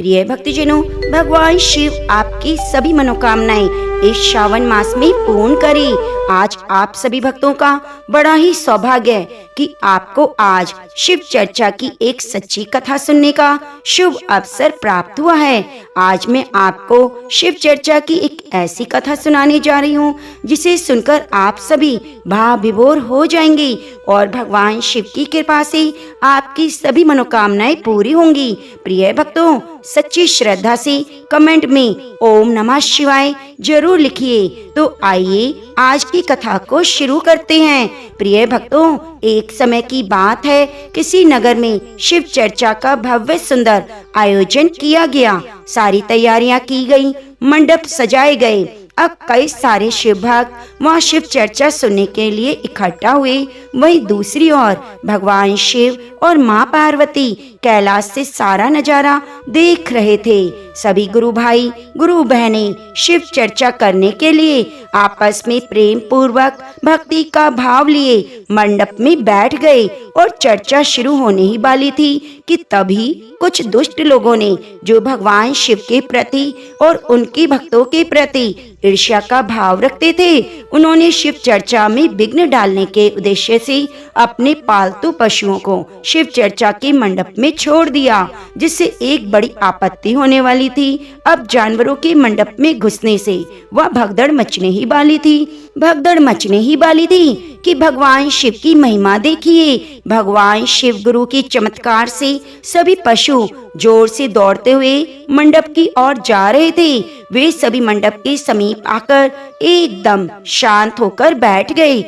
प्रिय भक्तजनों, भगवान शिव आपकी सभी मनोकामनाएं इस श्रावण मास में पूर्ण करे। आज आप सभी भक्तों का बड़ा ही सौभाग्य है कि आपको आज शिव चर्चा की एक सच्ची कथा सुनने का शुभ अवसर प्राप्त हुआ है। आज मैं आपको शिव चर्चा की एक ऐसी कथा सुनाने जा रही हूँ जिसे सुनकर आप सभी भाव विभोर हो जाएंगे और भगवान शिव की कृपा से आपकी सभी मनोकामनाएं पूरी होंगी। प्रिय भक्तों, सच्ची श्रद्धा से कमेंट में ओम नमः शिवाय जरूर लिखिए। तो आइए आज की कथा को शुरू करते हैं। प्रिय भक्तों, एक समय की बात है, किसी नगर में शिव चर्चा का भव्य सुंदर आयोजन किया गया। सारी तैयारियां की गई, मंडप सजाए गए। अब कई सारे शिव भक्त वहाँ शिव चर्चा सुनने के लिए इकट्ठा हुए। वहीं दूसरी ओर भगवान शिव और माँ पार्वती कैलाश से सारा नजारा देख रहे थे। सभी गुरु भाई गुरु बहनें शिव चर्चा करने के लिए आपस में प्रेम पूर्वक भक्ति का भाव लिए मंडप में बैठ गए और चर्चा शुरू होने ही वाली थी कि तभी कुछ दुष्ट लोगों ने, जो भगवान शिव के प्रति और उनके भक्तों के प्रति ईर्ष्या का भाव रखते थे, उन्होंने शिव चर्चा में विघ्न डालने के उद्देश्य से अपने पालतू पशुओं को शिव चर्चा के मंडप में छोड़ दिया, जिससे एक बड़ी आपत्ति होने वाली थी। अब जानवरों के मंडप में घुसने से वह भगदड़ मचने ही वाली थी कि भगवान शिव की महिमा देखिए। भगवान शिव गुरु के चमत्कार से सभी पशु जोर से दौड़ते हुए मंडप की ओर जा रहे थे। वे सभी मंडप के समीप आकर एकदम शांत होकर बैठ गए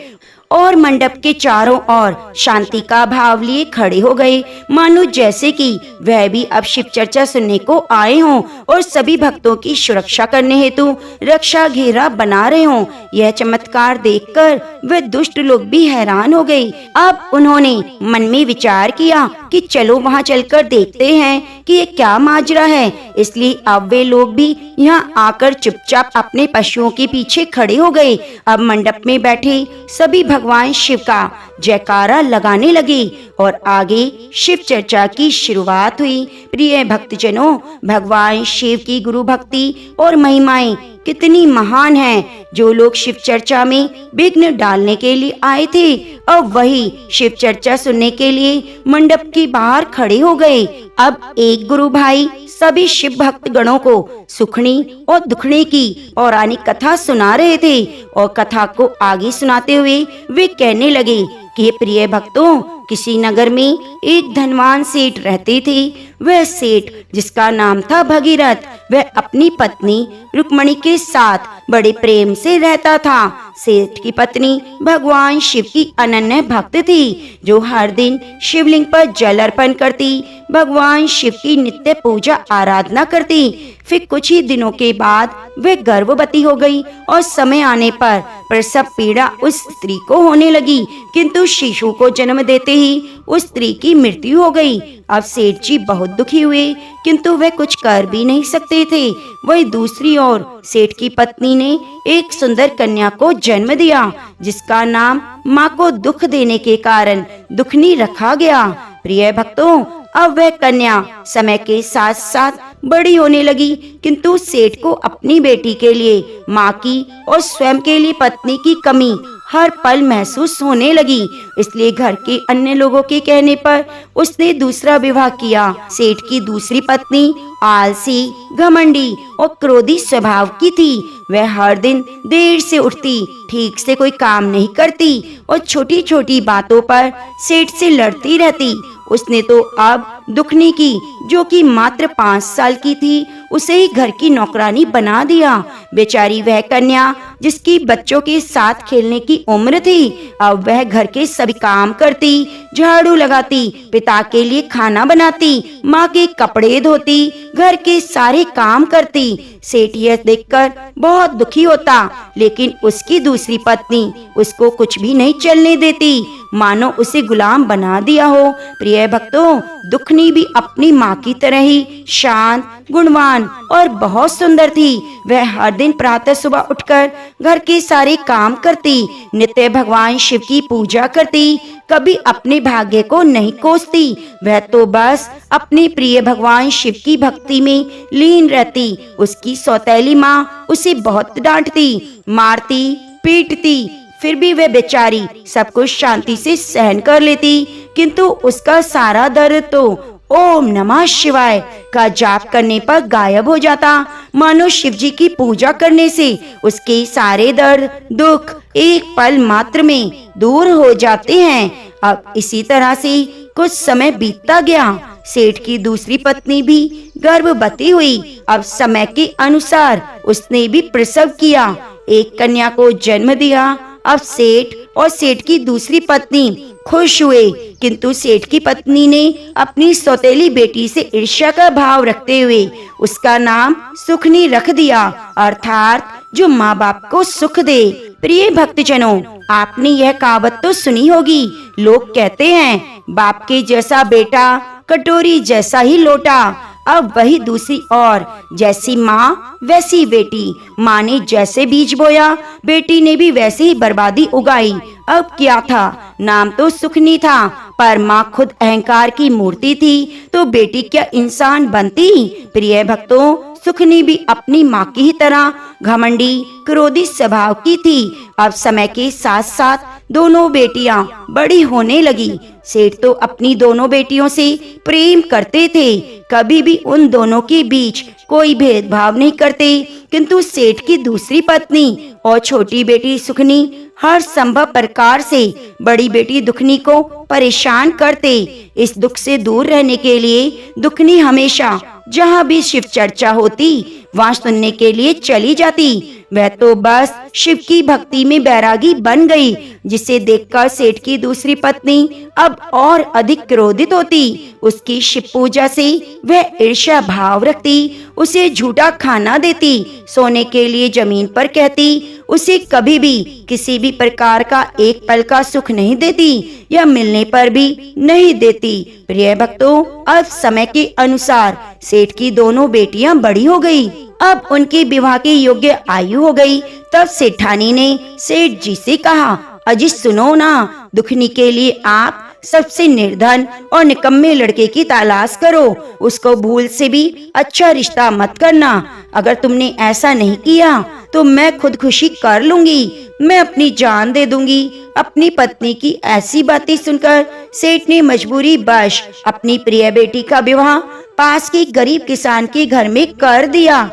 और मंडप के चारों ओर शांति का भाव लिए खड़े हो गए, मानो जैसे कि वह भी अब शिव चर्चा सुनने को आए हों और सभी भक्तों की सुरक्षा करने हेतु रक्षा घेरा बना रहे हों। यह चमत्कार देखकर वे दुष्ट लोग भी हैरान हो गए। अब उन्होंने मन में विचार किया कि चलो वहां चलकर देखते हैं कि ये क्या माजरा है। इसलिए अब वे लोग भी यहाँ आकर चुपचाप अपने पशुओं के पीछे खड़े हो गए। अब मंडप में बैठे सभी भगवान शिव का जयकारा लगाने लगे और आगे शिव चर्चा की शुरुआत हुई। प्रिय भक्तजनों, भगवान शिव की गुरु भक्ति और महिमाएं कितनी महान हैं। जो लोग शिव चर्चा में विघ्न डालने के लिए आए थे, अब वही शिव चर्चा सुनने के लिए मंडप के बाहर खड़े हो गए। अब एक गुरु भाई सभी शिव भक्त गणों को सुखनी और दुखनी की पौराणिक कथा सुना रहे थे और कथा को आगे सुनाते हुए वे कहने लगे कि प्रिय भक्तों, किसी नगर में एक धनवान सेठ रहते थे। वह सेठ, जिसका नाम था भगीरथ, वह अपनी पत्नी रुक्मणी के साथ बड़े प्रेम से रहता था। सेठ की पत्नी भगवान शिव की अनन्य भक्त थी, जो हर दिन शिवलिंग पर जल अर्पण करती, भगवान शिव की नित्य पूजा आराधना करती। फिर कुछ ही दिनों के बाद वे गर्भवती हो गई और समय आने पर प्रसव पीड़ा उस स्त्री को होने लगी, किंतु शिशु को जन्म देते ही उस स्त्री की मृत्यु हो गई। अब सेठ जी बहुत दुखी हुए, किंतु वे कुछ कर भी नहीं सकते थे। वही दूसरी ओर सेठ की पत्नी ने एक सुंदर कन्या को जन्म दिया, जिसका नाम माँ को दुख देने के कारण दुखनी रखा गया। प्रिय भक्तों, अब वह कन्या समय के साथ साथ बड़ी होने लगी, किंतु सेठ को अपनी बेटी के लिए माँ की और स्वयं के लिए पत्नी की कमी हर पल महसूस होने लगी। इसलिए घर के अन्य लोगों के कहने पर उसने दूसरा विवाह किया। सेठ की दूसरी पत्नी आलसी, घमंडी और क्रोधी स्वभाव की थी। वह हर दिन देर से उठती, ठीक से कोई काम नहीं करती और छोटी छोटी बातों पर सेठ से लड़ती रहती। उसने तो अब दुखनी की, जो कि मात्र 5 साल की थी, उसे ही घर की नौकरानी बना दिया। बेचारी वह कन्या, जिसकी बच्चों के साथ खेलने की उम्र थी, अब वह घर के सभी काम करती, झाड़ू लगाती, पिता के लिए खाना बनाती, माँ के कपड़े धोती, घर के सारे काम करती। सेठ यह देखकर बहुत दुखी होता, लेकिन उसकी दूसरी पत्नी उसको कुछ भी नहीं चलने देती, मानो उसे गुलाम बना दिया हो। प्रिय भक्तों, दुखनी भी अपनी माँ की तरह ही शांत, गुणवान और बहुत सुंदर थी। वह हर दिन प्रातः सुबह उठकर घर के सारे काम करती, नित्य भगवान शिव की पूजा करती, कभी अपने भाग्य को नहीं कोसती। वह तो बस अपने प्रिय भगवान शिव की भक्ति में लीन रहती। उसकी सौतेली माँ उसे बहुत डांटती, मारती, पीटती, फिर भी वह बेचारी सब कुछ शांति से सहन कर लेती। किंतु उसका सारा दर्द तो ओम नमः शिवाय का जाप करने पर गायब हो जाता। मानो शिव जी की पूजा करने से उसके सारे दर्द दुख एक पल मात्र में दूर हो जाते हैं। अब इसी तरह से कुछ समय बीतता गया। सेठ की दूसरी पत्नी भी गर्भवती हुई। अब समय के अनुसार उसने भी प्रसव किया, एक कन्या को जन्म दिया। अब सेठ और सेठ की दूसरी पत्नी खुश हुए, किंतु सेठ की पत्नी ने अपनी सौतेली बेटी से ईर्ष्या का भाव रखते हुए उसका नाम सुखनी रख दिया, अर्थात जो माँ बाप को सुख दे। प्रिय भक्तजनों, आपने यह कहावत तो सुनी होगी। लोग कहते हैं, बाप के जैसा बेटा, कटोरी जैसा ही लोटा। अब वही दूसरी ओर, जैसी माँ वैसी बेटी। माँ ने जैसे बीज बोया, बेटी ने भी वैसे ही बर्बादी उगाई। अब क्या था, नाम तो सुखनी था, पर माँ खुद अहंकार की मूर्ति थी, तो बेटी क्या इंसान बनती? प्रिय भक्तों, सुखनी भी अपनी माँ की ही तरह घमंडी, क्रोधी स्वभाव की थी। अब समय के साथ साथ दोनों बेटियां बड़ी होने लगी। सेठ तो अपनी दोनों बेटियों से प्रेम करते थे, कभी भी उन दोनों के बीच कोई भेदभाव नहीं करते। किंतु सेठ की दूसरी पत्नी और छोटी बेटी सुखनी हर संभव प्रकार से बड़ी बेटी दुखनी को परेशान करते। इस दुख से दूर रहने के लिए दुखनी हमेशा जहाँ भी शिव चर्चा होती वहाँ सुनने के लिए चली जाती। वह तो बस शिव की भक्ति में बैरागी बन गई, जिसे देखकर सेठ की दूसरी पत्नी अब और अधिक क्रोधित होती। उसकी शिव पूजा से वह ईर्ष्या भाव रखती, उसे झूठा खाना देती, सोने के लिए जमीन पर कहती, उसे कभी भी किसी भी प्रकार का एक पल का सुख नहीं देती या मिलने पर भी नहीं देती। प्रिय भक्तों, अब समय के अनुसार सेठ की दोनों बेटियां बड़ी हो गई। अब उनके विवाह के योग्य आयु हो गई। तब सेठानी ने सेठ जी से कहा, अजी सुनो ना, दुखनी के लिए आप सबसे निर्धन और निकम्मे लड़के की तलाश करो। उसको भूल से भी अच्छा रिश्ता मत करना। अगर तुमने ऐसा नहीं किया तो मैं खुदकुशी कर लूंगी, मैं अपनी जान दे दूंगी। अपनी पत्नी की ऐसी बातें सुनकर सेठ ने मजबूरी वश अपनी प्रिय बेटी का विवाह पास के गरीब किसान के घर में कर दिया।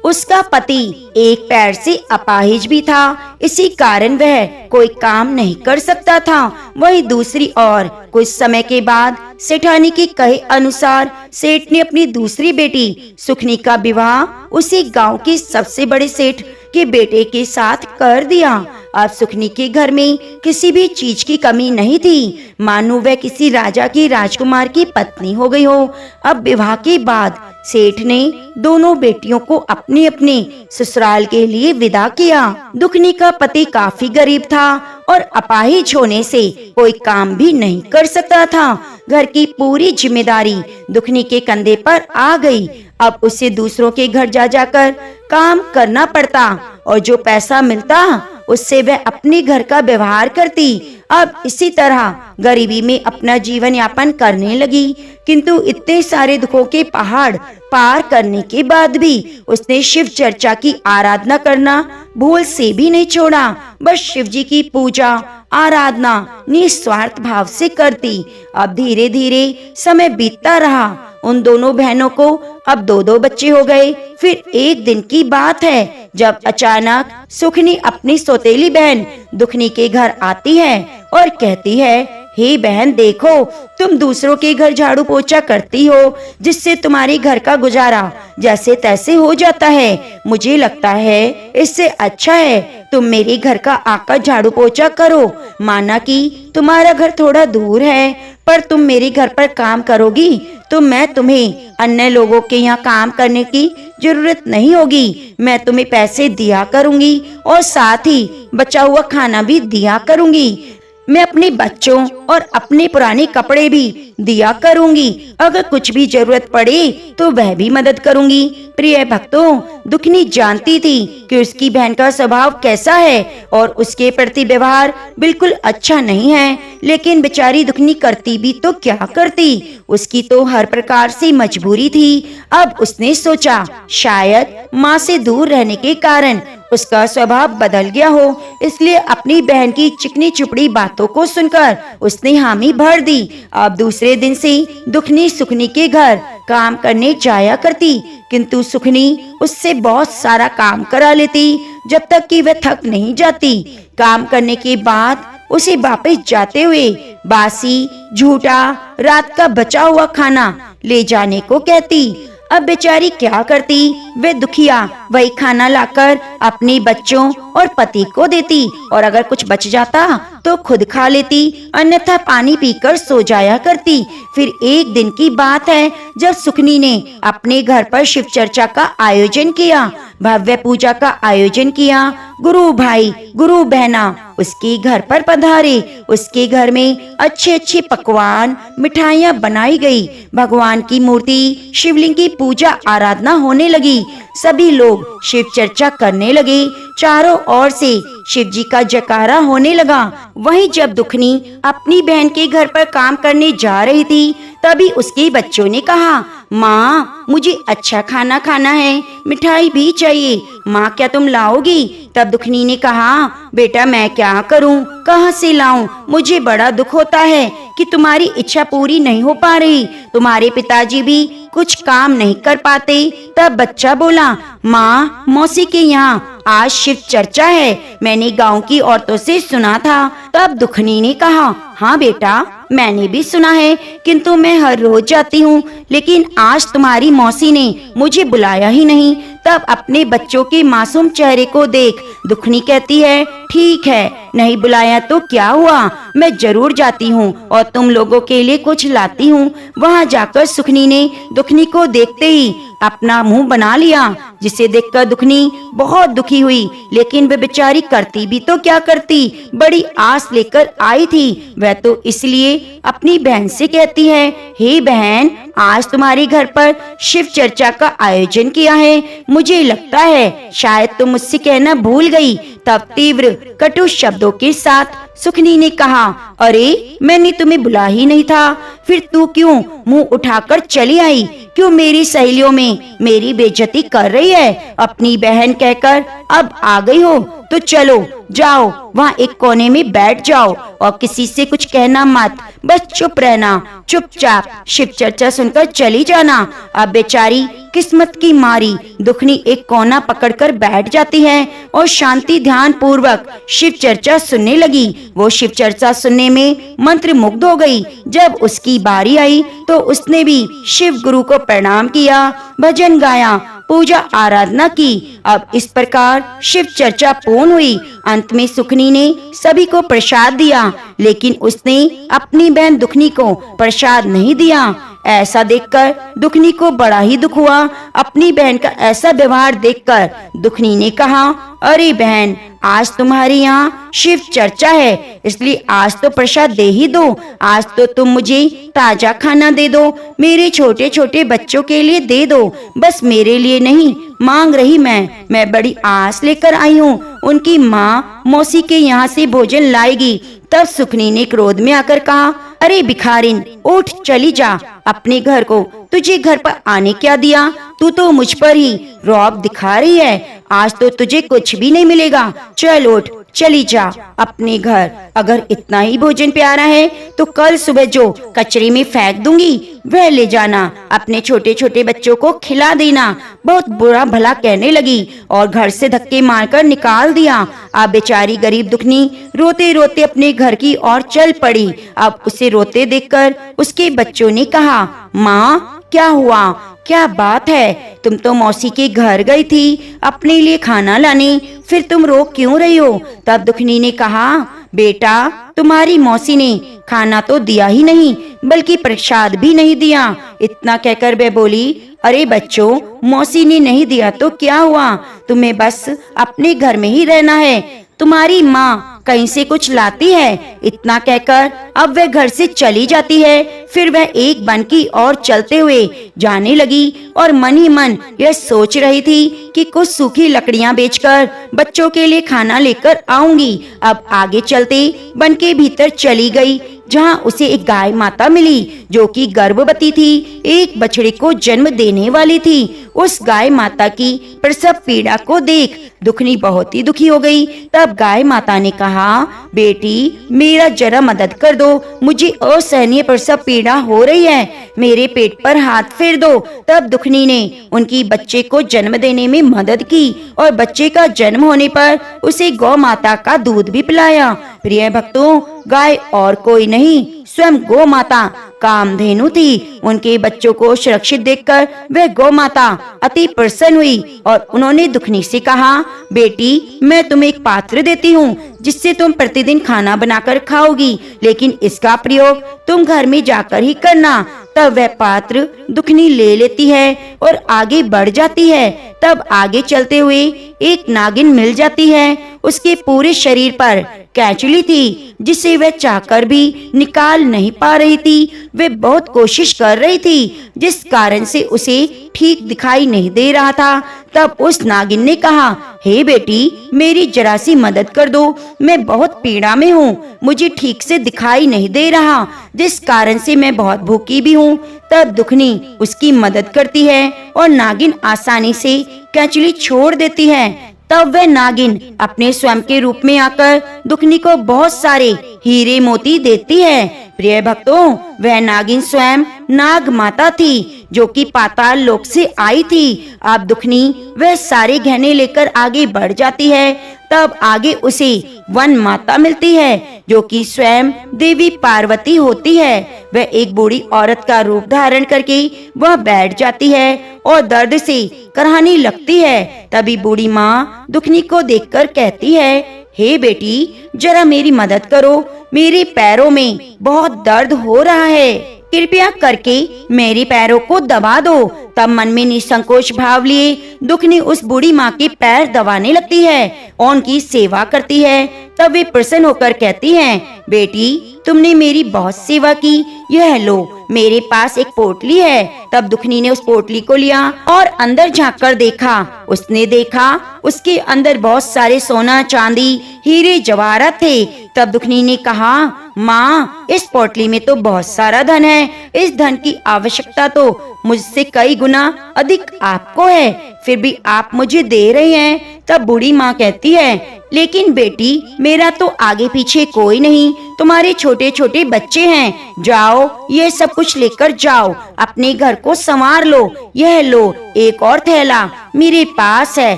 उसका पति एक पैर से अपाहिज भी था, इसी कारण वह कोई काम नहीं कर सकता था। वहीं दूसरी ओर कुछ समय के बाद सेठानी के कहे अनुसार सेठ ने अपनी दूसरी बेटी सुखनी का विवाह उसी गांव के सबसे बड़े सेठ के बेटे के साथ कर दिया। अब सुखनी के घर में किसी भी चीज की कमी नहीं थी, मानो वह किसी राजा की राजकुमार की पत्नी हो गई हो। अब विवाह के बाद सेठ ने दोनों बेटियों को अपने अपने ससुराल के लिए विदा किया। दुखनी का पति काफी गरीब था और अपाहिज होने से कोई काम भी नहीं कर सकता था। घर की पूरी जिम्मेदारी दुखनी के कंधे पर आ गई। अब उसे दूसरों के घर जा जाकर काम करना पड़ता और जो पैसा मिलता उससे वह अपने घर का व्यवहार करती। अब इसी तरह गरीबी में अपना जीवन यापन करने लगी। किंतु इतने सारे दुखों के पहाड़ पार करने के बाद भी उसने शिव चर्चा की आराधना करना भूल से भी नहीं छोड़ा। बस शिव जी की पूजा आराधना निस्वार्थ भाव से करती। अब धीरे धीरे समय बीतता रहा। उन दोनों बहनों को अब दो दो बच्चे हो गए। फिर एक दिन की बात है जब अचानक सुखनी अपनी सौतेली बहन दुखनी के घर आती है और कहती है, हे बहन देखो, तुम दूसरों के घर झाड़ू पोछा करती हो, जिससे तुम्हारे घर का गुजारा जैसे तैसे हो जाता है। मुझे लगता है इससे अच्छा है तुम मेरे घर का आकर झाड़ू पोछा करो। माना कि तुम्हारा घर थोड़ा दूर है, पर तुम मेरे घर पर काम करोगी तो मैं तुम्हें अन्य लोगों के यहाँ काम करने की जरूरत नहीं होगी। मैं तुम्हें पैसे दिया करूंगी और साथ ही बचा हुआ खाना भी दिया करूंगी। मैं अपने बच्चों और अपने पुराने कपड़े भी दिया करूंगी। अगर कुछ भी जरूरत पड़े तो वह भी मदद करूंगी। प्रिय भक्तों, दुखनी जानती थी कि उसकी बहन का स्वभाव कैसा है और उसके प्रति व्यवहार बिल्कुल अच्छा नहीं है, लेकिन बेचारी दुखनी करती भी तो क्या करती, उसकी तो हर प्रकार से मजबूरी थी। अब उसने सोचा शायद माँ से दूर रहने के कारण उसका स्वभाव बदल गया हो, इसलिए अपनी बहन की चिकनी चुपड़ी बातों को सुनकर उसने हामी भर दी। अब दूसरे दिन से दुखनी सुखनी के घर काम करने जाया करती, किंतु सुखनी उससे बहुत सारा काम करा लेती जब तक कि वह थक नहीं जाती। काम करने के बाद उसे वापस जाते हुए बासी झूठा रात का बचा हुआ खाना ले जाने को कहती। अब बेचारी क्या करती, वे दुखिया वही खाना लाकर अपने बच्चों और पति को देती और अगर कुछ बच जाता तो खुद खा लेती, अन्यथा पानी पीकर सो जाया करती। फिर एक दिन की बात है जब सुखनी ने अपने घर पर शिव चर्चा का आयोजन किया, भव्य पूजा का आयोजन किया। गुरु भाई गुरु बहना उसके घर पर पधारे। उसके घर में अच्छे अच्छे पकवान मिठाइयाँ बनाई गई। भगवान की मूर्ति शिवलिंग की पूजा आराधना होने लगी। सभी लोग शिव चर्चा करने लगे। चारों ओर से शिव जी का जयकारा होने लगा। वहीं जब दुखनी अपनी बहन के घर पर काम करने जा रही थी, तभी उसके बच्चों ने कहा, माँ मुझे अच्छा खाना खाना है, मिठाई भी चाहिए, माँ क्या तुम लाओगी? तब दुखनी ने कहा, बेटा मैं क्या करूँ, कहाँ से लाऊं? मुझे बड़ा दुख होता है कि तुम्हारी इच्छा पूरी नहीं हो पा रही। तुम्हारे पिताजी भी कुछ काम नहीं कर पाते। तब बच्चा बोला, माँ मौसी के यहाँ आज शिव चर्चा है, मैंने गांव की औरतों से सुना था। तब दुखनी ने कहा, हाँ बेटा मैंने भी सुना है, किंतु मैं हर रोज जाती हूँ, लेकिन आज तुम्हारी मौसी ने मुझे बुलाया ही नहीं। तब अपने बच्चों के मासूम चेहरे को देख दुखनी कहती है, ठीक है नहीं बुलाया तो क्या हुआ, मैं जरूर जाती हूँ और तुम लोगों के लिए कुछ लाती हूँ। वहाँ जाकर सुखनी ने दुखनी को देखते ही अपना मुंह बना लिया, जिसे देखकर दुखनी बहुत दुखी हुई, लेकिन वे बेचारी करती भी तो क्या करती, बड़ी आस लेकर आई थी। वह तो इसलिए अपनी बहन से कहती है, हे बहन आज तुम्हारे घर पर शिव चर्चा का आयोजन किया है, मुझे लगता है शायद तुम मुझसे कहना भूल गई। तब तीव्र कटु शब्दों के साथ सुखनी ने कहा, अरे मैंने तुम्हें बुला ही नहीं था, फिर तू क्यों मुंह उठाकर चली आई? क्यों मेरी सहेलियों में मेरी बेइज्जती कर रही है? अपनी बहन कहकर अब आ गई हो तो चलो जाओ वहाँ एक कोने में बैठ जाओ और किसी से कुछ कहना मत, बस चुप रहना, चुपचाप शिव चर्चा सुनकर चली जाना। अब बेचारी किस्मत की मारी दुखनी एक कोना पकड़कर बैठ जाती है और शांति ध्यान पूर्वक शिव चर्चा सुनने लगी। वो शिव चर्चा सुनने में मंत्र मुग्ध हो गई। जब उसकी बारी आई तो उसने भी शिव गुरु को प्रणाम किया, भजन गाया, पूजा आराधना की। अब इस प्रकार शिव चर्चा पूर्ण हुई। अंत में सुखनी ने सभी को प्रसाद दिया, लेकिन उसने अपनी बहन दुखनी को प्रसाद नहीं दिया। ऐसा देखकर दुखनी को बड़ा ही दुख हुआ। अपनी बहन का ऐसा व्यवहार देखकर दुखनी ने कहा, अरे बहन आज तुम्हारे यहाँ शिव चर्चा है, इसलिए आज तो प्रसाद दे ही दो। आज तो तुम मुझे ताजा खाना दे दो, मेरे छोटे छोटे बच्चों के लिए दे दो, बस मेरे लिए नहीं मांग रही मैं बड़ी आस लेकर आई हूँ, उनकी माँ मौसी के यहाँ से भोजन लाएगी। तब सुखनी ने क्रोध में आकर कहा, अरे भिखारिन उठ चली जा अपने घर को, तुझे घर पर आने क्या दिया? तू तो मुझ पर ही रौब दिखा रही है, आज तो तुझे कुछ भी नहीं मिलेगा, चल उठ चली जा अपने घर। अगर इतना ही भोजन प्यारा है तो कल सुबह जो कचरे में फेंक दूंगी वह ले जाना, अपने छोटे छोटे बच्चों को खिला देना। बहुत बुरा भला कहने लगी और घर से धक्के मारकर निकाल दिया। अब बेचारी गरीब दुखनी रोते रोते अपने घर की ओर चल पड़ी। अब उसे रोते देखकर उसके बच्चों ने कहा, माँ क्या हुआ, क्या बात है? तुम तो मौसी के घर गई थी अपने लिए खाना लाने, फिर तुम रो क्यों रही हो? तब दुखनी ने कहा, बेटा तुम्हारी मौसी ने खाना तो दिया ही नहीं बल्कि प्रसाद भी नहीं दिया। इतना कहकर वे बोली, अरे बच्चों मौसी ने नहीं दिया तो क्या हुआ, तुम्हें बस अपने घर में ही रहना है। तुम्हारी माँ कहीं से कुछ लाती है। इतना कहकर अब वह घर से चली जाती है। फिर वह एक वन की ओर चलते हुए जाने लगी और मन ही मन यह सोच रही थी कि कुछ सूखी लकड़ियां बेचकर बच्चों के लिए खाना लेकर आऊंगी। अब आगे चलते वन के भीतर चली गई, जहाँ उसे एक गाय माता मिली जो कि गर्भवती थी, एक बछड़े को जन्म देने वाली थी। उस गाय माता की प्रसव पीड़ा को देख दुखनी बहुत ही दुखी हो गई। तब गाय माता ने कहा, बेटी मेरा जरा मदद कर दो, मुझे असहनीय प्रसव पीड़ा हो रही है, मेरे पेट पर हाथ फेर दो। तब दुखनी ने उनकी बच्चे को जन्म देने में मदद की और बच्चे का जन्म होने पर उसे गौ माता का दूध भी पिलाया। प्रिय भक्तों, गाय और कोई नहीं, स्वयं गौ माता कामधेनु थी। उनके बच्चों को सुरक्षित देखकर वह गौ माता अति प्रसन्न हुई और उन्होंने दुखनी से कहा, बेटी मैं तुम्हें एक पात्र देती हूँ जिससे तुम प्रतिदिन खाना बनाकर खाओगी, लेकिन इसका प्रयोग तुम घर में जाकर ही करना। तब वह पात्र दुखनी ले लेती है और आगे बढ़ जाती है। तब आगे चलते हुए एक नागिन मिल जाती है। उसके पूरे शरीर पर कैंचुली थी जिसे वह चाहकर भी निकाल नहीं पा रही थी। वह बहुत कोशिश कर रही थी जिस कारण से उसे ठीक दिखाई नहीं दे रहा था। तब उस नागिन ने कहा, हे बेटी मेरी जरा सी मदद कर दो, मैं बहुत पीड़ा में हूँ, मुझे ठीक से दिखाई नहीं दे रहा, जिस कारण से मैं बहुत भूखी भी हूँ। तब दुखनी उसकी मदद करती है और नागिन आसानी से कैंचुली छोड़ देती है। तब वह नागिन अपने स्वयं के रूप में आकर दुखनी को बहुत सारे हीरे मोती देती है। प्रिय भक्तों, वह नागिन स्वयं नाग माता थी जो कि पाताल लोक से आई थी। अब दुखनी वह सारे गहने लेकर आगे बढ़ जाती है। तब आगे उसे वन माता मिलती है जो कि स्वयं देवी पार्वती होती है। वह एक बूढ़ी औरत का रूप धारण करके वह बैठ जाती है और दर्द से कराहने लगती है। तभी बूढ़ी माँ दुखनी को देखकर कहती है, हे बेटी जरा मेरी मदद करो, मेरे पैरों में बहुत दर्द हो रहा है, कृपया करके मेरे पैरों को दबा दो। तब मन में निसंकोच भाव लिए दुखनी उस बूढ़ी माँ के पैर दबाने लगती है और उनकी सेवा करती है। तब वे प्रसन्न होकर कहती हैं, बेटी तुमने मेरी बहुत सेवा की, यह लो मेरे पास एक पोटली है। तब दुखनी ने उस पोटली को लिया और अंदर झांककर देखा। उसने देखा उसके अंदर बहुत सारे सोना चांदी हीरे जवाहरात थे। तब दुखनी ने कहा, माँ इस पोटली में तो बहुत सारा धन है, इस धन की आवश्यकता तो मुझसे कई गुना अधिक आपको है, फिर भी आप मुझे दे रहे हैं। तब बूढ़ी माँ कहती है, लेकिन बेटी मेरा तो आगे पीछे कोई नहीं, तुम्हारे छोटे छोटे बच्चे हैं, जाओ ये सब कुछ लेकर जाओ, अपने घर को संवार लो। यह लो एक और थैला मेरे पास है,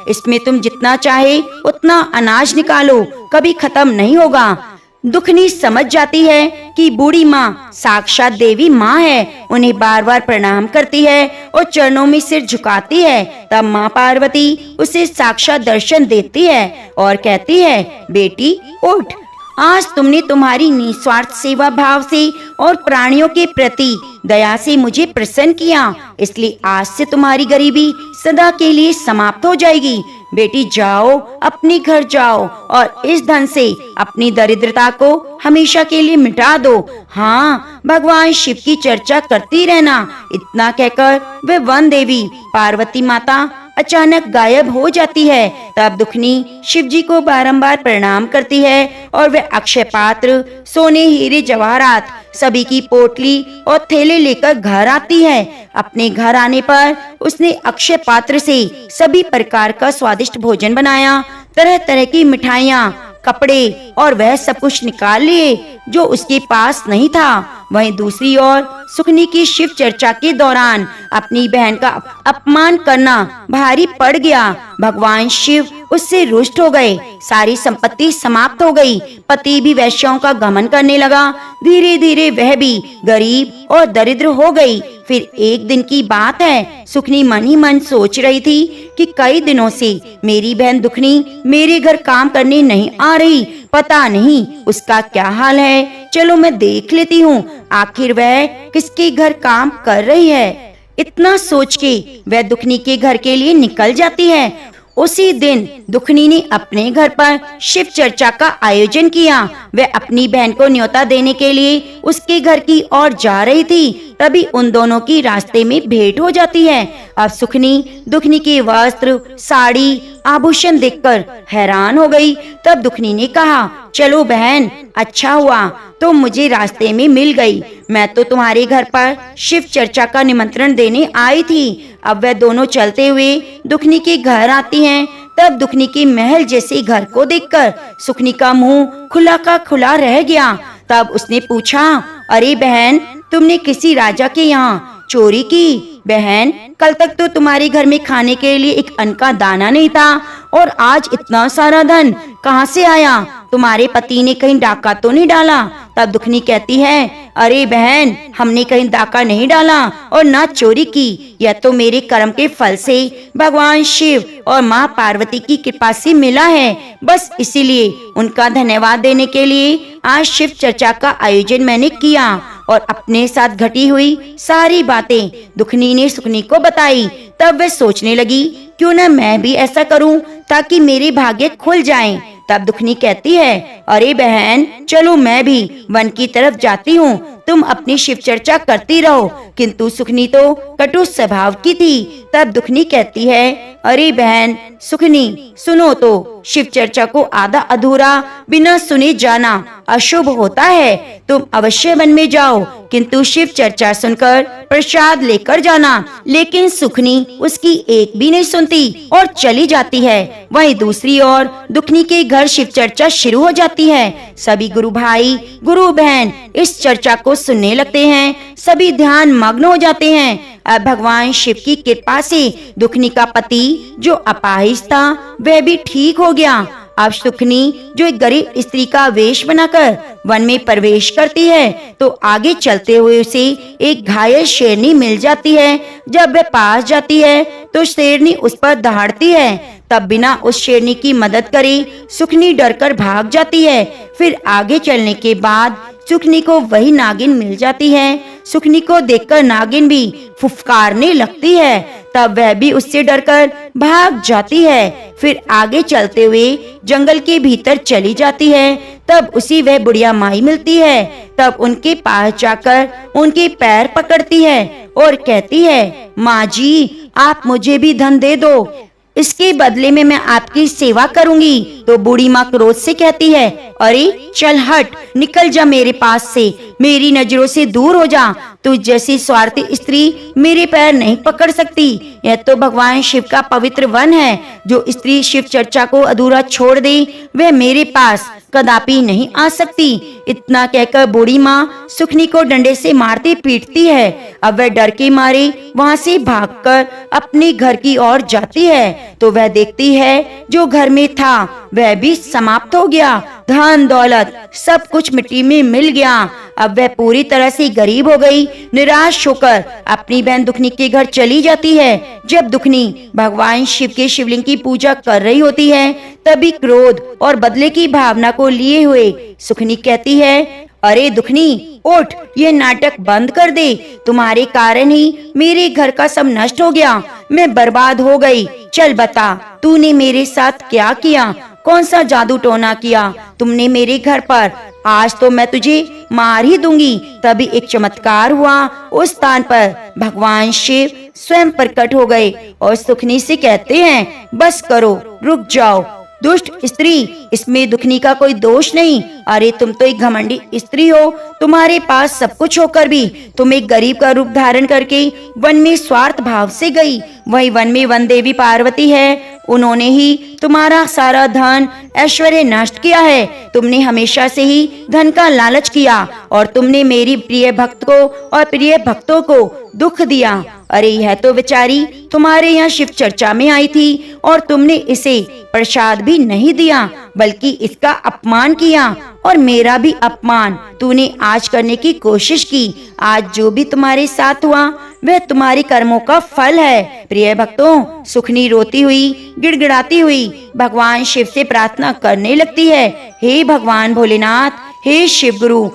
इसमें तुम जितना चाहे उतना अनाज निकालो, कभी खत्म नहीं होगा। दुखनी समझ जाती है कि बूढ़ी माँ साक्षात देवी माँ है, उन्हें बार बार प्रणाम करती है और चरणों में सिर झुकाती है। तब माँ पार्वती उसे साक्षात दर्शन देती है और कहती है, बेटी उठ, आज तुमने तुम्हारी निस्वार्थ सेवा भाव से और प्राणियों के प्रति दया से मुझे प्रसन्न किया, इसलिए आज से तुम्हारी गरीबी सदा के लिए समाप्त हो जाएगी। बेटी जाओ, अपने घर जाओ और इस धन से अपनी दरिद्रता को हमेशा के लिए मिटा दो। हाँ, भगवान शिव की चर्चा करती रहना। इतना कहकर वे वन देवी पार्वती माता अचानक गायब हो जाती है। तब दुखनी शिव जी को बारंबार प्रणाम करती है और वे अक्षय पात्र, सोने, हीरे, जवाहरात सभी की पोटली और थैले लेकर घर आती है। अपने घर आने पर उसने अक्षय पात्र से सभी प्रकार का स्वादिष्ट भोजन बनाया, तरह तरह की मिठाइयाँ, कपड़े और वह सब कुछ निकाल लिए जो उसके पास नहीं था। वहीं दूसरी ओर सुखनी की शिव चर्चा के दौरान अपनी बहन का अपमान करना भारी पड़ गया। भगवान शिव उससे रुष्ट हो गए, सारी संपत्ति समाप्त हो गई, पति भी वैश्यों का गमन करने लगा, धीरे धीरे वह भी गरीब और दरिद्र हो गई। फिर एक दिन की बात है, सुखनी मन ही मन सोच रही थी कि कई दिनों से मेरी बहन दुखनी मेरे घर काम करने नहीं आ रही, पता नहीं उसका क्या हाल है, चलो मैं देख लेती हूँ आखिर वह किसके घर काम कर रही है। इतना सोच के वह दुखनी के घर के लिए निकल जाती है। उसी दिन दुखनी ने अपने घर पर शिव चर्चा का आयोजन किया। वह अपनी बहन को न्योता देने के लिए उसके घर की ओर जा रही थी, तभी उन दोनों की रास्ते में भेंट हो जाती है। अब सुखनी दुखनी के वस्त्र, साड़ी, आभूषण देखकर हैरान हो गई। तब दुखनी ने कहा, चलो बहन, अच्छा हुआ तुम मुझे रास्ते में मिल गई। मैं तो तुम्हारे घर पर शिव चर्चा का निमंत्रण देने आई थी। अब वह दोनों चलते हुए दुखनी के घर आती हैं। तब दुखनी के महल जैसे घर को देखकर सुखनी का मुंह खुला का खुला रह गया। तब उसने पूछा, अरे बहन, तुमने किसी राजा के यहाँ चोरी की? बहन, कल तक तो तुम्हारे घर में खाने के लिए एक अन्न का दाना नहीं था और आज इतना सारा धन कहाँ से आया? तुम्हारे पति ने कहीं डाका तो नहीं डाला? तब दुखनी कहती है, अरे बहन, हमने कहीं डाका नहीं डाला और ना चोरी की। यह तो मेरे कर्म के फल से भगवान शिव और माँ पार्वती की कृपा से मिला है। बस इसीलिए उनका धन्यवाद देने के लिए आज शिव चर्चा का आयोजन मैंने किया। और अपने साथ घटी हुई सारी बातें दुखनी ने सुखनी को बताई। तब वह सोचने लगी, क्यों न मैं भी ऐसा करूं ताकि मेरे भाग्य खुल जाएं। तब दुखनी कहती है, अरे बहन, चलो मैं भी वन की तरफ जाती हूँ, तुम अपनी शिव चर्चा करती रहो। किंतु सुखनी तो कटु स्वभाव की थी। तब दुखनी कहती है, अरे बहन सुखनी, सुनो तो, शिव चर्चा को आधा अधूरा बिना सुने जाना अशुभ होता है। तुम अवश्य वन में जाओ, किंतु शिव चर्चा सुनकर प्रसाद लेकर जाना। लेकिन सुखनी उसकी एक भी नहीं सुनती और चली जाती है। वहीं दूसरी ओर दुखनी के घर शिव चर्चा शुरू हो जाती है। सभी गुरु भाई, गुरु बहन इस चर्चा को सुनने लगते हैं। सभी ध्यान मग्न हो जाते हैं। अब भगवान शिव की कृपा से दुखनी का पति जो अपाहिज था वह भी ठीक हो गया। अब सुखनी जो एक गरीब स्त्री का वेश बनाकर वन में प्रवेश करती है तो आगे चलते हुए उसे एक घायल शेरनी मिल जाती है। जब वह पास जाती है तो शेरनी उस पर दहाड़ती है। तब बिना उस शेरनी की मदद करे सुखनी डरकर भाग जाती है। फिर आगे चलने के बाद सुखनी को वही नागिन मिल जाती है। सुखनी को देखकर नागिन भी फुफकारने लगती है। तब वह भी उससे डरकर भाग जाती है। फिर आगे चलते हुए जंगल के भीतर चली जाती है। तब उसी वह बुढ़िया माई मिलती है। तब उनके पास जाकर उनके पैर पकड़ती है और कहती है, माँ जी, आप मुझे भी धन दे दो, इसके बदले में मैं आपकी सेवा करूंगी। तो बूढ़ी माँ क्रोध से कहती है, अरे चल हट, निकल जा मेरे पास से, मेरी नजरों से दूर हो जा। तू जैसी स्वार्थी स्त्री मेरे पैर नहीं पकड़ सकती। यह तो भगवान शिव का पवित्र वन है। जो स्त्री शिव चर्चा को अधूरा छोड़ दे वह मेरे पास कदापि नहीं आ सकती। इतना कहकर बूढ़ी माँ सुखनी को डंडे से मारती पीटती है। अब वह डर के मारे वहाँ से भागकर अपने घर की ओर जाती है तो वह देखती है जो घर में था वह भी समाप्त हो गया। धन दौलत सब कुछ मिट्टी में मिल गया। अब वह पूरी तरह से गरीब हो गई। निराश होकर अपनी बहन दुखनी के घर चली जाती है। जब दुखनी भगवान शिव के शिवलिंग की पूजा कर रही होती है तभी क्रोध और बदले की भावना को लिए हुए सुखनी कहती है, अरे दुखनी, उठ, ये नाटक बंद कर दे। तुम्हारे कारण ही मेरे घर का सब नष्ट हो गया, मैं बर्बाद हो गई। चल बता, तूने मेरे साथ क्या किया? कौन सा जादू टोना किया तुमने मेरे घर पर? आज तो मैं तुझे मार ही दूंगी। तभी एक चमत्कार हुआ। उस स्थान पर भगवान शिव स्वयं प्रकट हो गए और सुखनी से कहते हैं, बस करो, रुक जाओ। दुष्ट स्त्री, इसमें दुखनी का कोई दोष नहीं। अरे तुम तो एक घमंडी स्त्री हो। तुम्हारे पास सब कुछ होकर भी तुम एक गरीब का रूप धारण करके वन में स्वार्थ भाव से गई। वही वन में वन देवी पार्वती है, उन्होंने ही तुम्हारा सारा धन ऐश्वर्य नष्ट किया है। तुमने हमेशा से ही धन का लालच किया और तुमने मेरी प्रिय भक्त को और प्रिय भक्तों को दुख दिया। अरे यह तो बेचारी तुम्हारे यहाँ शिव चर्चा में आई थी और तुमने इसे प्रसाद भी नहीं दिया बल्कि इसका अपमान किया और मेरा भी अपमान तूने आज करने की कोशिश की। आज जो भी तुम्हारे साथ हुआ वह तुम्हारे कर्मों का फल है। प्रिय भक्तों, सुखनी रोती हुई गिड़गिड़ाती हुई भगवान शिव से प्रार्थना करने लगती है, हे भगवान भोलेनाथ, हे शिव गुरु,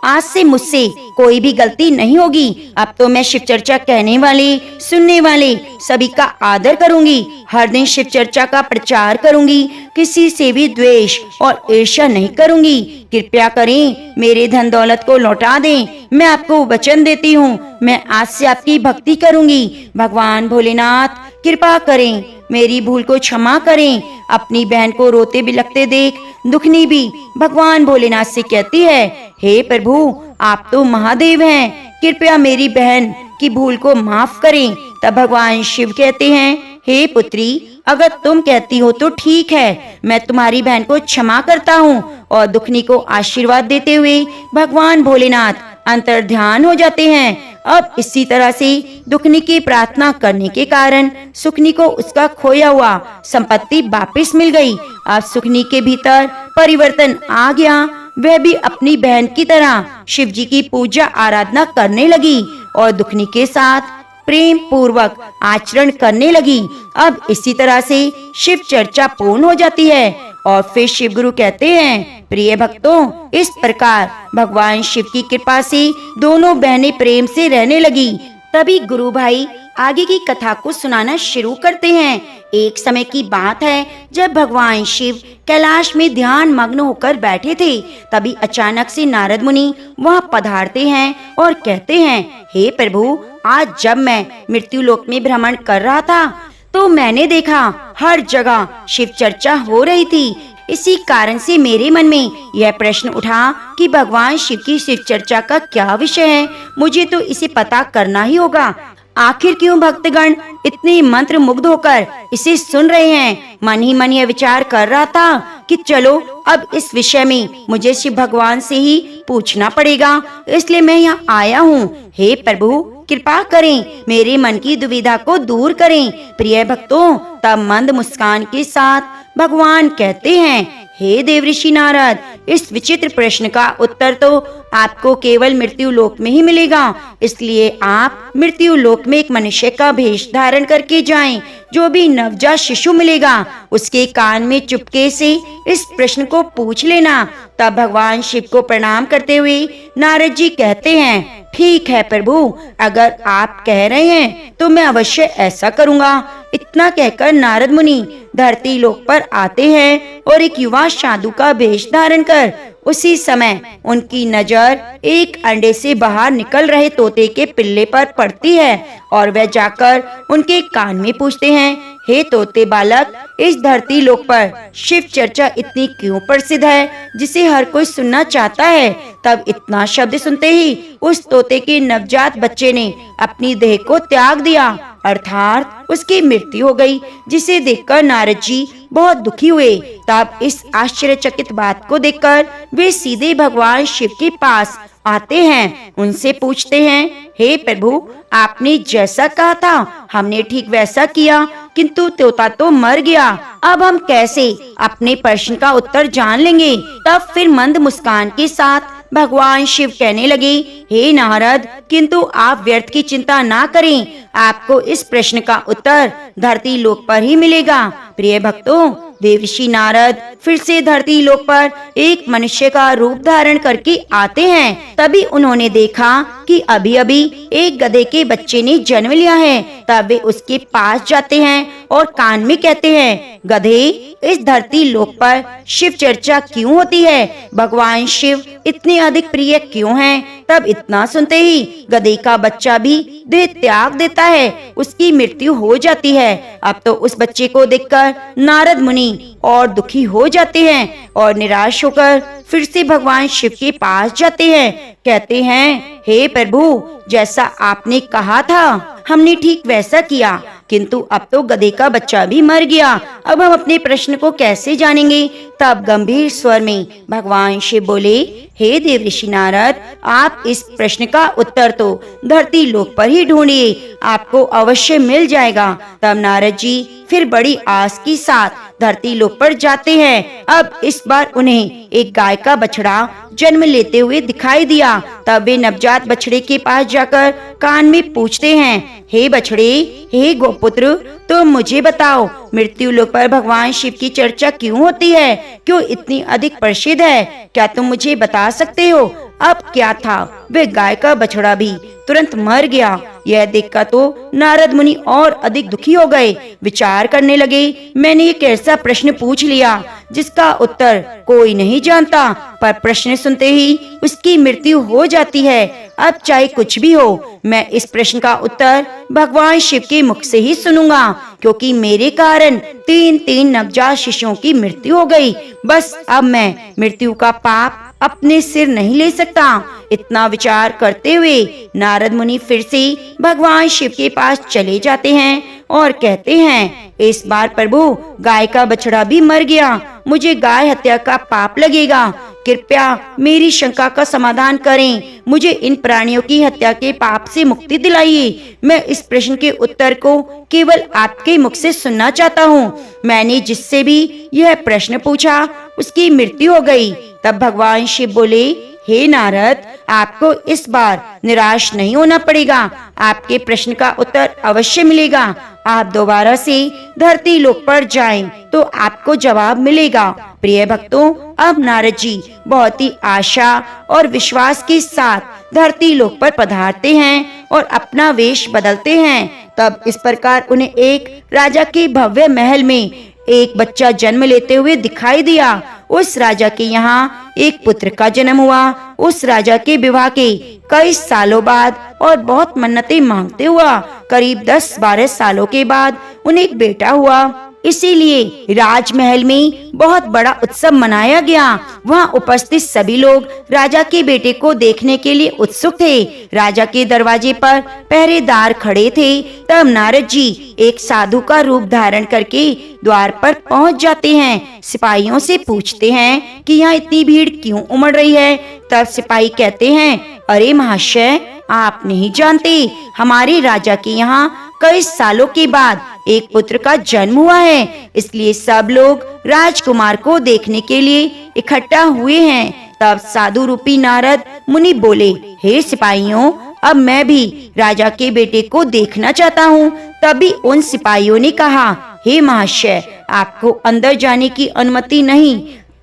आज से मुझसे कोई भी गलती नहीं होगी। अब तो मैं शिव चर्चा कहने वाले, सुनने वाले सभी का आदर करूंगी। हर दिन शिव चर्चा का प्रचार करूंगी। किसी से भी द्वेष और ईर्ष्या नहीं करूंगी। कृपया करें, मेरे धन दौलत को लौटा दें। मैं आपको वचन देती हूँ, मैं आज से आपकी भक्ति करूंगी। भगवान भोलेनाथ कृपा करें, मेरी भूल को क्षमा करें। अपनी बहन को रोते बिलखते देख दुखनी भी भगवान भोलेनाथ से कहती है, हे प्रभु, आप तो महादेव हैं, कृपया मेरी बहन की भूल को माफ करें। तब भगवान शिव कहते हैं, हे पुत्री, अगर तुम कहती हो तो ठीक है, मैं तुम्हारी बहन को क्षमा करता हूँ। और दुखनी को आशीर्वाद देते हुए भगवान भोलेनाथ अंतर्ध्यान हो जाते हैं। अब इसी तरह से दुखनी की प्रार्थना करने के कारण सुखनी को उसका खोया हुआ संपत्ति वापस मिल गई। अब सुखनी के भीतर परिवर्तन आ गया। वह भी अपनी बहन की तरह शिव जी की पूजा आराधना करने लगी और दुखनी के साथ प्रेम पूर्वक आचरण करने लगी। अब इसी तरह से शिव चर्चा पूर्ण हो जाती है और फिर शिव गुरु कहते हैं, प्रिय भक्तों, इस प्रकार भगवान शिव की कृपा से दोनों बहनें प्रेम से रहने लगी। तभी गुरु भाई आगे की कथा को सुनाना शुरू करते हैं। एक समय की बात है, जब भगवान शिव कैलाश में ध्यान मग्न होकर बैठे थे, तभी अचानक से नारद मुनि वहाँ पधारते हैं और कहते हैं, हे प्रभु, आज जब मैं मृत्यु लोक में भ्रमण कर रहा था तो मैंने देखा हर जगह शिव चर्चा हो रही थी। इसी कारण से मेरे मन में यह प्रश्न उठा कि भगवान शिव की शिव चर्चा का क्या विषय है। मुझे तो इसे पता करना ही होगा। आखिर क्यों भक्तगण इतने मंत्र मुग्ध होकर इसे सुन रहे हैं। मन ही मन यह विचार कर रहा था कि चलो अब इस विषय में मुझे शिव भगवान से ही पूछना पड़ेगा, इसलिए मैं यहाँ आया हूँ। हे प्रभु, कृपा करें, मेरे मन की दुविधा को दूर करें। प्रिय भक्तों, तब मंद मुस्कान के साथ भगवान कहते हैं, हे देवऋषि नारद, इस विचित्र प्रश्न का उत्तर तो आपको केवल मृत्यु लोक में ही मिलेगा। इसलिए आप मृत्यु लोक में एक मनुष्य का भेष धारण करके जाएं। जो भी नवजात शिशु मिलेगा उसके कान में चुपके से इस प्रश्न को पूछ लेना। तब भगवान शिव को प्रणाम करते हुए नारद जी कहते हैं, ठीक है प्रभु, अगर आप कह रहे हैं तो मैं अवश्य ऐसा करूँगा। इतना कहकर नारद मुनि धरती लोक पर आते हैं और एक युवा साधु का वेश धारण कर उसी समय उनकी नजर एक अंडे से बाहर निकल रहे तोते के पिल्ले पर पड़ती है और वह जाकर उनके कान में पूछते हैं, हे तोते बालक, इस धरती लोक पर शिव चर्चा इतनी क्यों प्रसिद्ध है जिसे हर कोई सुनना चाहता है। तब इतना शब्द सुनते ही उस तोते के नवजात बच्चे ने अपनी देह को त्याग दिया, अर्थात उसकी मृत्यु हो गई, जिसे देखकर नारद जी बहुत दुखी हुए। तब इस आश्चर्यचकित बात को देखकर वे सीधे भगवान शिव के पास आते हैं। उनसे पूछते हैं, हे प्रभु, आपने जैसा कहा था हमने ठीक वैसा किया, किंतु तोता तो मर गया। अब हम कैसे अपने प्रश्न का उत्तर जान लेंगे। तब फिर मंद मुस्कान के साथ भगवान शिव कहने लगे, हे नारद, किंतु आप व्यर्थ की चिंता ना करें, आपको इस प्रश्न का उत्तर धरती लोक पर ही मिलेगा। प्रिय भक्तों, देवर्षि नारद फिर से धरती लोक पर एक मनुष्य का रूप धारण करके आते हैं। तभी उन्होंने देखा कि अभी अभी एक गधे के बच्चे ने जन्म लिया है। तब वे उसके पास जाते हैं और कान में कहते हैं, गधे, इस धरती लोक पर शिव चर्चा क्यों होती है? भगवान शिव इतने अधिक प्रिय क्यों हैं? तब इतना सुनते ही गधे का बच्चा भी देह त्याग देता है, उसकी मृत्यु हो जाती है। अब तो उस बच्चे को देखकर नारद मुनि और दुखी हो जाते हैं और निराश होकर फिर से भगवान शिव के पास जाते हैं। कहते हैं, हे प्रभु, जैसा आपने कहा था हमने ठीक वैसा किया, किंतु अब तो गधे का बच्चा भी मर गया। अब हम अपने प्रश्न को कैसे जानेंगे? तब गंभीर स्वर में भगवान शिव बोले, हे देवर्षि नारद, आप इस प्रश्न का उत्तर तो धरती लोक पर ही ढूंढिए, आपको अवश्य मिल जाएगा। तब नारद जी फिर बड़ी आस के साथ धरती लोक पर जाते हैं। अब इस बार उन्हें एक गाय का बछड़ा जन्म लेते हुए दिखाई दिया। तब वे नवजात बछड़े के पास जाकर कान में पूछते हैं, हे बछड़े, हे गोपुत्र, तो मुझे बताओ, मृत्यु लोक पर भगवान शिव की चर्चा क्यों होती है, क्यों इतनी अधिक प्रसिद्ध है? क्या तुम मुझे बता सकते हो? अब क्या था, वे गाय का बछड़ा भी तुरंत मर गया। यह देखकर तो नारद मुनि और अधिक दुखी हो गए। विचार करने लगे, मैंने एक ऐसा प्रश्न पूछ लिया जिसका उत्तर कोई नहीं जानता, पर प्रश्न सुनते ही उसकी मृत्यु हो जाती है। अब चाहे कुछ भी हो, मैं इस प्रश्न का उत्तर भगवान शिव के मुख से ही सुनूंगा, क्योंकि मेरे कारण तीन नवजात शिशुओं की मृत्यु हो गई। बस अब मैं मृत्यु का पाप अपने सिर नहीं ले सकता। इतना विचार करते हुए नारद मुनि फिर से भगवान शिव के पास चले जाते हैं और कहते हैं, इस बार प्रभु, गाय का बछड़ा भी मर गया, मुझे गाय हत्या का पाप लगेगा। कृपया मेरी शंका का समाधान करें, मुझे इन प्राणियों की हत्या के पाप से मुक्ति दिलाइए। मैं इस प्रश्न के उत्तर को केवल आपके मुख से सुनना चाहता हूँ। मैंने जिससे भी यह प्रश्न पूछा उसकी मृत्यु हो गई। तब भगवान शिव बोले, हे नारद, आपको इस बार निराश नहीं होना पड़ेगा, आपके प्रश्न का उत्तर अवश्य मिलेगा। आप दोबारा से धरती लोक पर जाएं तो आपको जवाब मिलेगा। प्रिय भक्तों, अब नारद जी बहुत ही आशा और विश्वास के साथ धरती लोक पर पधारते हैं और अपना वेश बदलते हैं। तब इस प्रकार उन्हें एक राजा के भव्य महल में एक बच्चा जन्म लेते हुए दिखाई दिया। उस राजा के यहाँ एक पुत्र का जन्म हुआ। उस राजा के विवाह के कई सालों बाद और बहुत मन्नतें मांगते हुआ करीब 10-12 सालों के बाद उन्हें एक बेटा हुआ। इसीलिए राजमहल में बहुत बड़ा उत्सव मनाया गया। वहाँ उपस्थित सभी लोग राजा के बेटे को देखने के लिए उत्सुक थे। राजा के दरवाजे पर पहरेदार खड़े थे। तब नारद जी एक साधु का रूप धारण करके द्वार पर पहुँच जाते हैं। सिपाहियों से पूछते हैं कि यहाँ इतनी भीड़ क्यों उमड़ रही है। तब सिपाही कहते हैं, अरे महाशय, आप नहीं जानते, हमारे राजा के यहाँ कई सालों के बाद एक पुत्र का जन्म हुआ है, इसलिए सब लोग राजकुमार को देखने के लिए इकट्ठा हुए हैं। तब साधु रूपी नारद मुनि बोले, हे सिपाहियों, अब मैं भी राजा के बेटे को देखना चाहता हूँ। तभी उन सिपाहियों ने कहा, हे महाशय, आपको अंदर जाने की अनुमति नहीं।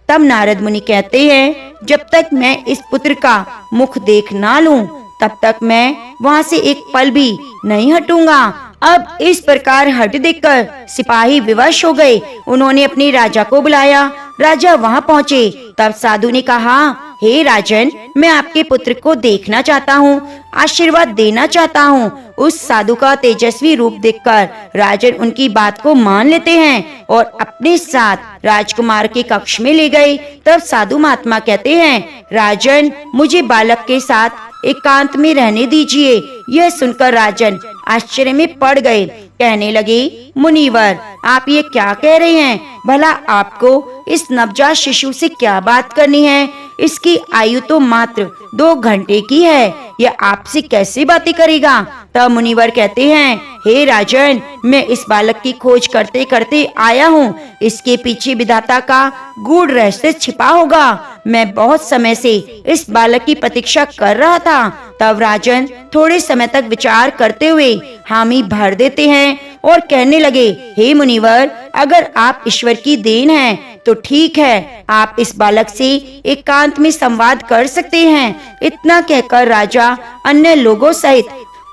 तब नारद मुनि कहते हैं, जब तक मैं इस पुत्र का मुख देख ना लूं, तब तक मैं वहाँ से एक पल भी नहीं हटूंगा। अब इस प्रकार हट देखकर सिपाही विवश हो गए। उन्होंने अपने राजा को बुलाया। राजा वहाँ पहुँचे। तब साधु ने कहा, हे राजन, मैं आपके पुत्र को देखना चाहता हूँ, आशीर्वाद देना चाहता हूँ। उस साधु का तेजस्वी रूप देखकर राजन उनकी बात को मान लेते हैं और अपने साथ राजकुमार के कक्ष में ले गए। तब साधु महात्मा कहते हैं, राजन, मुझे बालक के साथ एकांत में रहने दीजिए। यह सुनकर राजन आश्चर्य में पड़ गए। कहने लगे, मुनिवर, आप ये क्या कह रहे हैं? भला आपको इस नवजात शिशु से क्या बात करनी है? इसकी आयु तो मात्र 2 घंटे की है, यह आपसे कैसे बातें करेगा? तब मुनिवर कहते हैं, हे राजन, मैं इस बालक की खोज करते करते आया हूँ। इसके पीछे विधाता का गूढ़ रहस्य छिपा होगा। मैं बहुत समय से इस बालक की प्रतीक्षा कर रहा था। तब राजन थोड़े समय तक विचार करते हुए हामी भर देते हैं और कहने लगे, हे मुनिवर, अगर आप ईश्वर की देन हैं तो ठीक है, आप इस बालक से एकांत में संवाद कर सकते हैं। इतना कहकर राजा अन्य लोगों सहित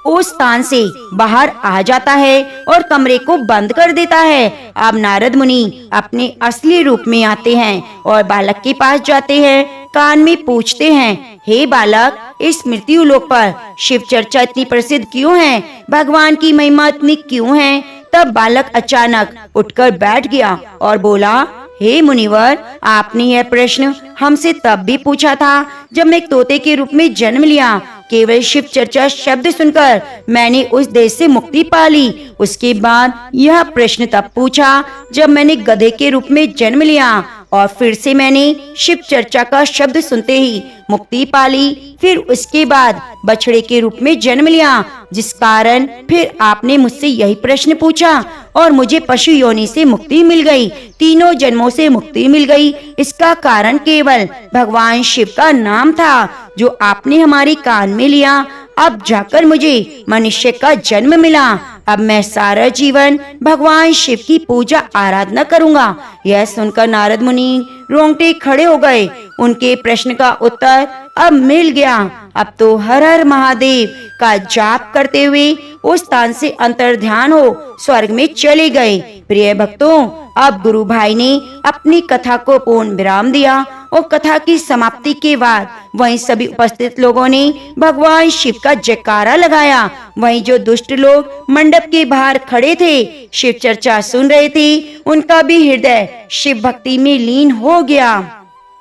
उस स्थान से बाहर आ जाता है और कमरे को बंद कर देता है। अब नारद मुनि अपने असली रूप में आते हैं और बालक के पास जाते हैं। कान में पूछते हैं, हे बालक, इस मृत्यु लोक पर शिव चर्चा इतनी प्रसिद्ध क्यों है? भगवान की महिमा इतनी क्यों है? तब बालक अचानक उठकर बैठ गया और बोला, हे मुनिवर, आपने यह प्रश्न हमसे तब भी पूछा था जब मैं एक तोते के रूप में जन्म लिया। केवल शिव चर्चा शब्द सुनकर मैंने उस देश से मुक्ति पा ली। उसके बाद यह प्रश्न तब पूछा जब मैंने गधे के रूप में जन्म लिया और फिर से मैंने शिव चर्चा का शब्द सुनते ही मुक्ति पाली। फिर उसके बाद बछड़े के रूप में जन्म लिया, जिस कारण फिर आपने मुझसे यही प्रश्न पूछा और मुझे पशु योनि से मुक्ति मिल गई, तीनों जन्मों से मुक्ति मिल गई। इसका कारण केवल भगवान शिव का नाम था जो आपने हमारे कान में लिया। अब जाकर मुझे मनुष्य का जन्म मिला। अब मैं सारा जीवन भगवान शिव की पूजा आराधना करूंगा। यह सुनकर नारद मुनि रोंगटे खड़े हो गए। उनके प्रश्न का उत्तर अब मिल गया। अब तो हर हर महादेव का जाप करते हुए उस स्थान से अंतर्ध्यान हो स्वर्ग में चले गए। प्रिय भक्तों, अब गुरु भाई ने अपनी कथा को पूर्ण विराम दिया और कथा की समाप्ति के बाद वहीं सभी उपस्थित लोगों ने भगवान शिव का जयकारा लगाया। वहीं जो दुष्ट लोग मंडप के बाहर खड़े थे, शिव चर्चा सुन रहे थे, उनका भी हृदय शिव भक्ति में लीन हो गया।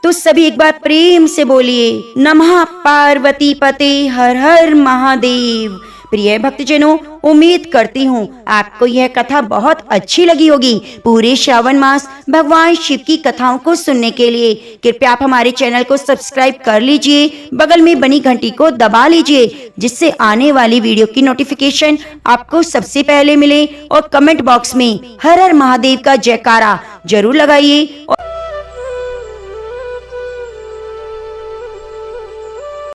तो सभी एक बार प्रेम से बोलिए नमः पार्वती पते हर हर महादेव। प्रिय भक्तजनों, उम्मीद करती हूँ आपको यह कथा बहुत अच्छी लगी होगी। पूरे श्रावण मास भगवान शिव की कथाओं को सुनने के लिए कृपया आप हमारे चैनल को सब्सक्राइब कर लीजिए, बगल में बनी घंटी को दबा लीजिए, जिससे आने वाली वीडियो की नोटिफिकेशन आपको सबसे पहले मिले। और कमेंट बॉक्स में हर हर महादेव का जयकारा जरूर लगाइए।